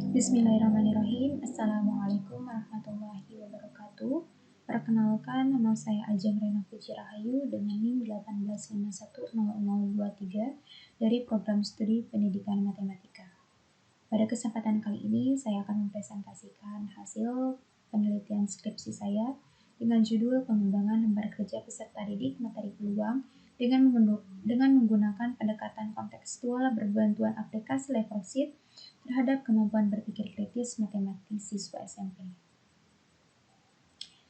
Bismillahirrahmanirrahim. Assalamualaikum warahmatullahi wabarakatuh. Perkenalkan, nama saya Ajeng Rena Puji Rahayu dengan NIM 18510023 dari Program Studi Pendidikan Matematika. Pada kesempatan kali ini, saya akan mempresentasikan hasil penelitian skripsi saya dengan judul Pengembangan Lembar Kerja Peserta Didik Materi Peluang dengan menggunakan pendekatan kontekstual berbantuan aplikasi level sheet terhadap kemampuan berpikir kritis matematis siswa SMP.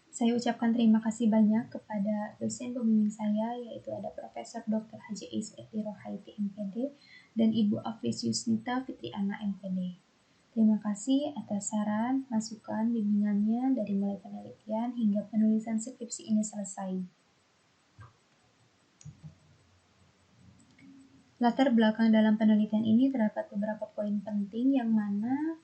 Saya ucapkan terima kasih banyak kepada dosen pembimbing saya, yaitu ada Profesor Dr. Haji Ais Eti Rohaiti MPD dan Ibu Afis Yusnita Fitriana MPD. Terima kasih atas saran, masukan, bimbingannya dari mulai penelitian hingga penulisan skripsi ini selesai. Latar belakang dalam penelitian ini terdapat beberapa poin penting, yang mana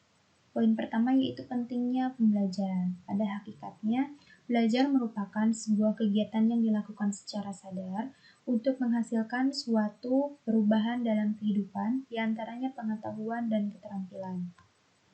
poin pertama yaitu pentingnya pembelajaran. Pada hakikatnya, belajar merupakan sebuah kegiatan yang dilakukan secara sadar untuk menghasilkan suatu perubahan dalam kehidupan, diantaranya pengetahuan dan keterampilan.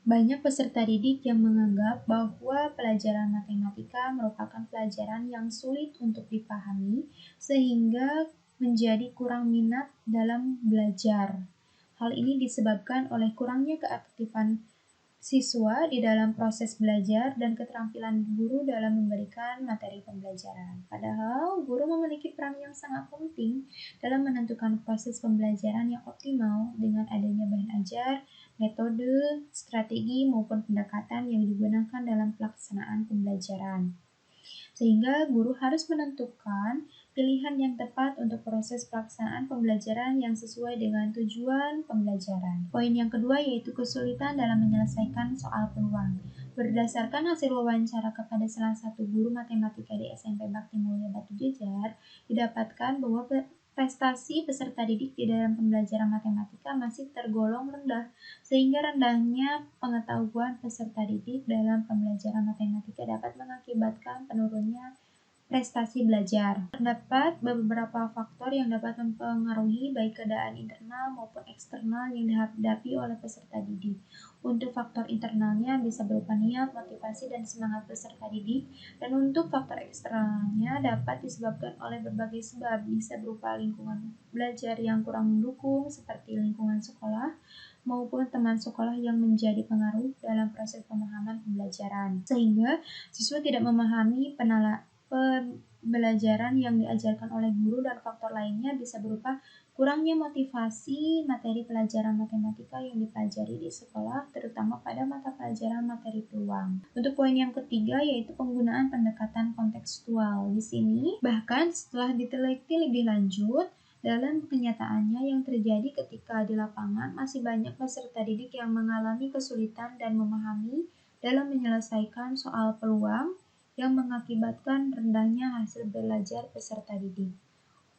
Banyak peserta didik yang menganggap bahwa pelajaran matematika merupakan pelajaran yang sulit untuk dipahami, sehingga menjadi kurang minat dalam belajar. Hal ini disebabkan oleh kurangnya keaktifan siswa di dalam proses belajar dan keterampilan guru dalam memberikan materi pembelajaran. Padahal, guru memiliki peran yang sangat penting dalam menentukan proses pembelajaran yang optimal dengan adanya bahan ajar, metode, strategi, maupun pendekatan yang digunakan dalam pelaksanaan pembelajaran. Sehingga guru harus menentukan pilihan yang tepat untuk proses pelaksanaan pembelajaran yang sesuai dengan tujuan pembelajaran. Poin yang kedua yaitu kesulitan dalam menyelesaikan soal peluang. Berdasarkan hasil wawancara kepada salah satu guru matematika di SMP Bakti Mulia Batu Jajar, didapatkan bahwa prestasi peserta didik di dalam pembelajaran matematika masih tergolong rendah, sehingga rendahnya pengetahuan peserta didik dalam pembelajaran matematika dapat mengakibatkan penurunnya prestasi belajar. Terdapat beberapa faktor yang dapat mempengaruhi baik keadaan internal maupun eksternal yang dihadapi oleh peserta didik. Untuk faktor internalnya bisa berupa niat, motivasi, dan semangat peserta didik, dan untuk faktor eksternalnya dapat disebabkan oleh berbagai sebab, bisa berupa lingkungan belajar yang kurang mendukung seperti lingkungan sekolah, maupun teman sekolah yang menjadi pengaruh dalam proses pemahaman pembelajaran, sehingga siswa tidak memahami pembelajaran yang diajarkan oleh guru, dan faktor lainnya bisa berupa kurangnya motivasi materi pelajaran matematika yang dipelajari di sekolah, terutama pada mata pelajaran materi peluang. Untuk poin yang ketiga yaitu penggunaan pendekatan kontekstual. Di sini, bahkan setelah diteliti lebih lanjut, dalam kenyataannya yang terjadi ketika di lapangan, masih banyak peserta didik yang mengalami kesulitan dan memahami dalam menyelesaikan soal peluang yang mengakibatkan rendahnya hasil belajar peserta didik.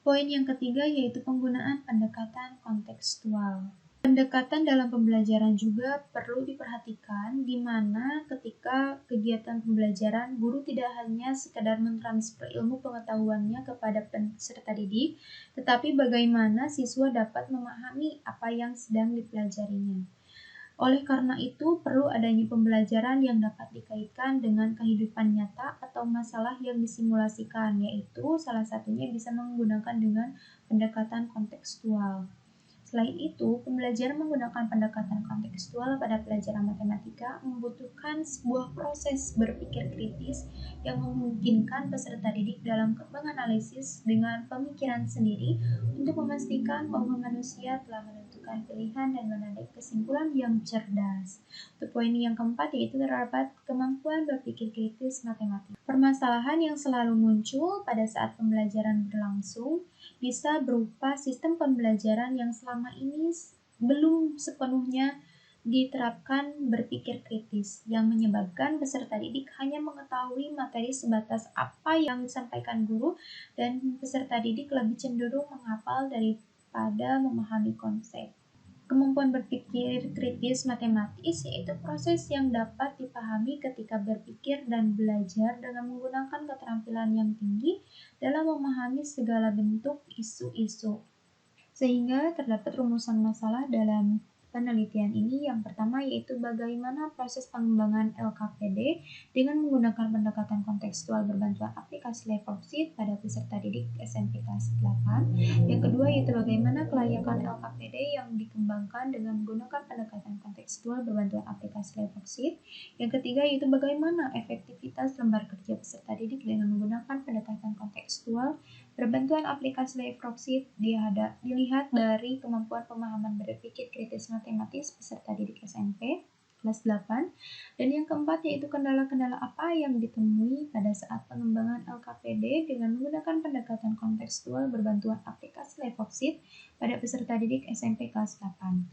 Poin yang ketiga yaitu penggunaan pendekatan kontekstual. Pendekatan dalam pembelajaran juga perlu diperhatikan, di mana ketika kegiatan pembelajaran, guru tidak hanya sekedar mentransfer ilmu pengetahuannya kepada peserta didik, tetapi bagaimana siswa dapat memahami apa yang sedang dipelajarinya. Oleh karena itu, perlu adanya pembelajaran yang dapat dikaitkan dengan kehidupan nyata atau masalah yang disimulasikan, yaitu salah satunya bisa menggunakan dengan pendekatan kontekstual. Selain itu, pembelajaran menggunakan pendekatan kontekstual pada pelajaran matematika membutuhkan sebuah proses berpikir kritis yang memungkinkan peserta didik dalam menganalisis dengan pemikiran sendiri untuk memastikan bahwa manusia telah menentukan pilihan dan menarik kesimpulan yang cerdas. Untuk poin yang keempat yaitu terdapat kemampuan berpikir kritis matematika. Permasalahan yang selalu muncul pada saat pembelajaran berlangsung bisa berupa sistem pembelajaran yang selama ini belum sepenuhnya diterapkan berpikir kritis, yang menyebabkan peserta didik hanya mengetahui materi sebatas apa yang disampaikan guru, dan peserta didik lebih cenderung menghafal daripada memahami konsep. Kemampuan berpikir kritis matematis yaitu proses yang dapat dipahami ketika berpikir dan belajar dengan menggunakan keterampilan yang tinggi dalam memahami segala bentuk isu-isu, sehingga terdapat rumusan masalah dalam penelitian ini yang pertama yaitu bagaimana proses pengembangan LKPD dengan menggunakan pendekatan kontekstual berbantuan aplikasi Leforksit pada peserta didik SMP kelas 8. Yang kedua yaitu bagaimana kelayakan LKPD yang dikembangkan dengan menggunakan pendekatan kontekstual berbantuan aplikasi Leforksit. Yang ketiga yaitu bagaimana efektivitas lembar kerja peserta didik dengan menggunakan pendekatan kontekstual berbantuan aplikasi Leforksit dilihat dari kemampuan pemahaman berpikir kritis matematis peserta didik SMP kelas 8. Dan yang keempat yaitu kendala-kendala apa yang ditemui pada saat pengembangan LKPD dengan menggunakan pendekatan kontekstual berbantuan aplikasi Leforksit pada peserta didik SMP kelas 8.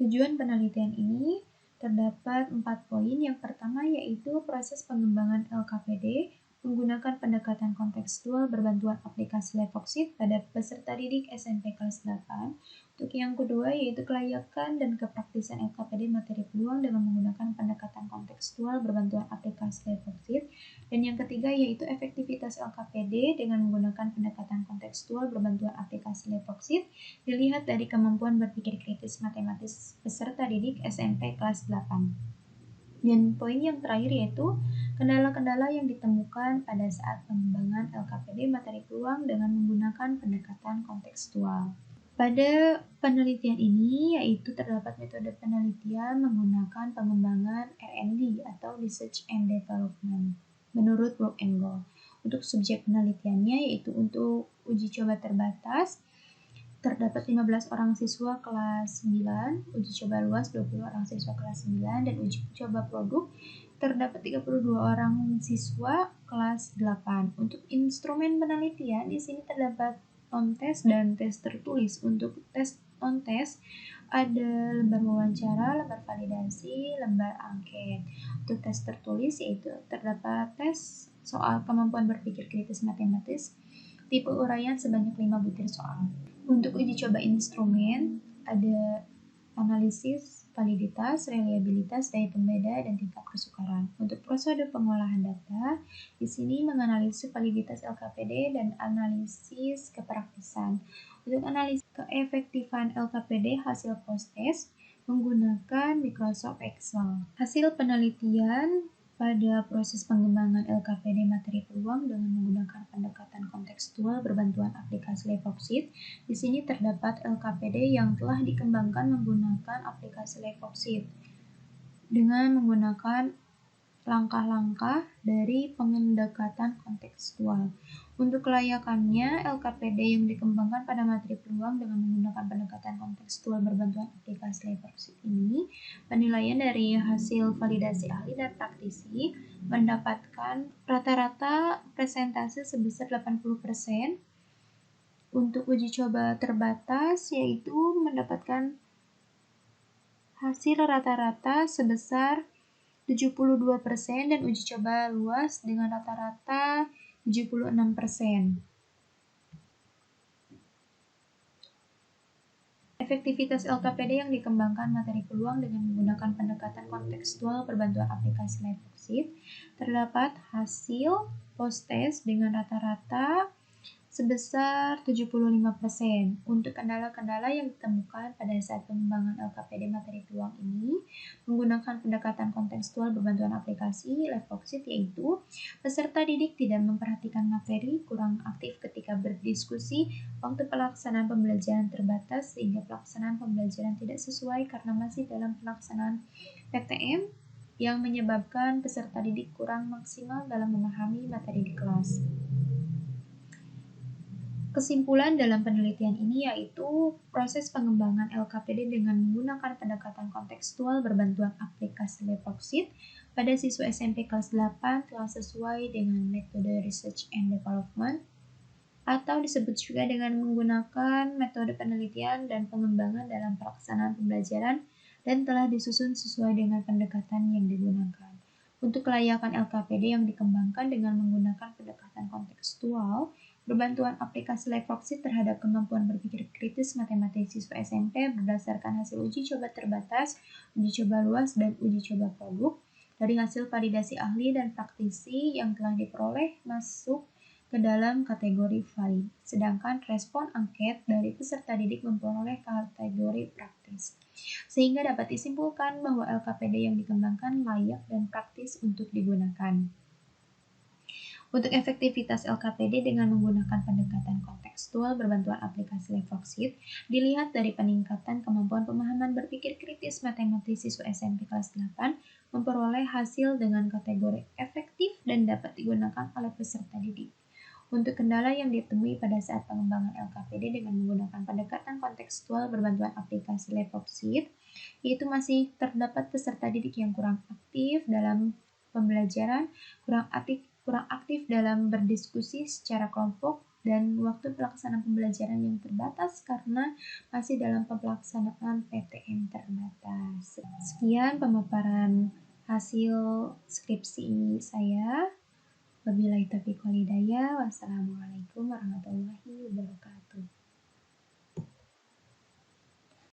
Tujuan penelitian ini terdapat 4 poin. Yang pertama yaitu proses pengembangan LKPD menggunakan pendekatan kontekstual berbantuan aplikasi Leforksit pada peserta didik SMP kelas 8. Untuk yang kedua yaitu kelayakan dan kepraktisan LKPD materi peluang dengan menggunakan pendekatan kontekstual berbantuan aplikasi Leforksit. Dan yang ketiga yaitu efektivitas LKPD dengan menggunakan pendekatan kontekstual berbantuan aplikasi Leforksit dilihat dari kemampuan berpikir kritis matematis peserta didik SMP kelas 8. Dan poin yang terakhir yaitu kendala-kendala yang ditemukan pada saat pengembangan LKPD materi peluang dengan menggunakan pendekatan kontekstual. Pada penelitian ini yaitu terdapat metode penelitian menggunakan pengembangan R&D atau Research and Development menurut Work and Goal. Untuk subjek penelitiannya yaitu untuk uji coba terbatas terdapat 15 orang siswa kelas 9, uji coba luas 20 orang siswa kelas 9, dan uji coba produk terdapat 32 orang siswa kelas 8. Untuk instrumen penelitian di sini terdapat on test dan tes tertulis. Untuk tes on test ada lembar wawancara, lembar validasi, lembar angket. Untuk tes tertulis yaitu terdapat tes soal kemampuan berpikir kritis matematis tipe uraian sebanyak 5 butir soal. Untuk uji coba instrumen ada analisis, validitas, reliabilitas, daya pembeda, dan tingkat kesukaran. Untuk prosedur pengolahan data, di sini menganalisis validitas LKPD dan analisis kepraktisan. Untuk analisis keefektifan LKPD hasil post-test menggunakan Microsoft Excel. Hasil penelitian pada proses pengembangan LKPD materi peluang dengan menggunakan pendekatan kontekstual berbantuan aplikasi Leforksit. Di sini terdapat LKPD yang telah dikembangkan menggunakan aplikasi Leforksit dengan menggunakan langkah-langkah dari pendekatan kontekstual. Untuk kelayakannya, LKPD yang dikembangkan pada materi peluang dengan menggunakan pendekatan kontekstual berbantuan aplikasi Leforksit ini, penilaian dari hasil validasi ahli dan praktisi mendapatkan rata-rata persentase sebesar 80%. Untuk uji coba terbatas yaitu mendapatkan hasil rata-rata sebesar 72% dan uji coba luas dengan rata-rata 76%. Efektivitas LKPD yang dikembangkan materi peluang dengan menggunakan pendekatan kontekstual berbantuan aplikasi Leforksit terdapat hasil post-test dengan rata-rata sebesar 75%. Untuk kendala-kendala yang ditemukan pada saat pengembangan LKPD materi peluang ini menggunakan pendekatan kontekstual berbantuan aplikasi Leforksit yaitu peserta didik tidak memperhatikan materi, kurang aktif ketika berdiskusi, waktu pelaksanaan pembelajaran terbatas sehingga pelaksanaan pembelajaran tidak sesuai karena masih dalam pelaksanaan PTM yang menyebabkan peserta didik kurang maksimal dalam memahami materi di kelas. Kesimpulan dalam penelitian ini yaitu proses pengembangan LKPD dengan menggunakan pendekatan kontekstual berbantuan aplikasi Leforksit pada siswa SMP kelas 8 telah sesuai dengan metode Research and Development atau disebut juga dengan menggunakan metode penelitian dan pengembangan dalam pelaksanaan pembelajaran dan telah disusun sesuai dengan pendekatan yang digunakan. Untuk kelayakan LKPD yang dikembangkan dengan menggunakan pendekatan kontekstual berbantuan aplikasi Leforksit terhadap kemampuan berpikir kritis matematis siswa SMP berdasarkan hasil uji coba terbatas, uji coba luas, dan uji coba produk dari hasil validasi ahli dan praktisi yang telah diperoleh masuk ke dalam kategori valid, sedangkan respon angket dari peserta didik memperoleh kategori praktis. Sehingga dapat disimpulkan bahwa LKPD yang dikembangkan layak dan praktis untuk digunakan. Untuk efektivitas LKPD dengan menggunakan pendekatan kontekstual berbantuan aplikasi Levoxit, dilihat dari peningkatan kemampuan pemahaman berpikir kritis matematis siswa SMP kelas 8 memperoleh hasil dengan kategori efektif dan dapat digunakan oleh peserta didik. Untuk kendala yang ditemui pada saat pengembangan LKPD dengan menggunakan pendekatan kontekstual berbantuan aplikasi Levoxit, yaitu masih terdapat peserta didik yang kurang aktif dalam pembelajaran, kurang aktif dalam berdiskusi secara kelompok, dan waktu pelaksanaan pembelajaran yang terbatas karena masih dalam pelaksanaan PTM terbatas. Sekian pemaparan hasil skripsi saya. Wabillahi taufiq wal hidayah. Wassalamualaikum warahmatullahi wabarakatuh.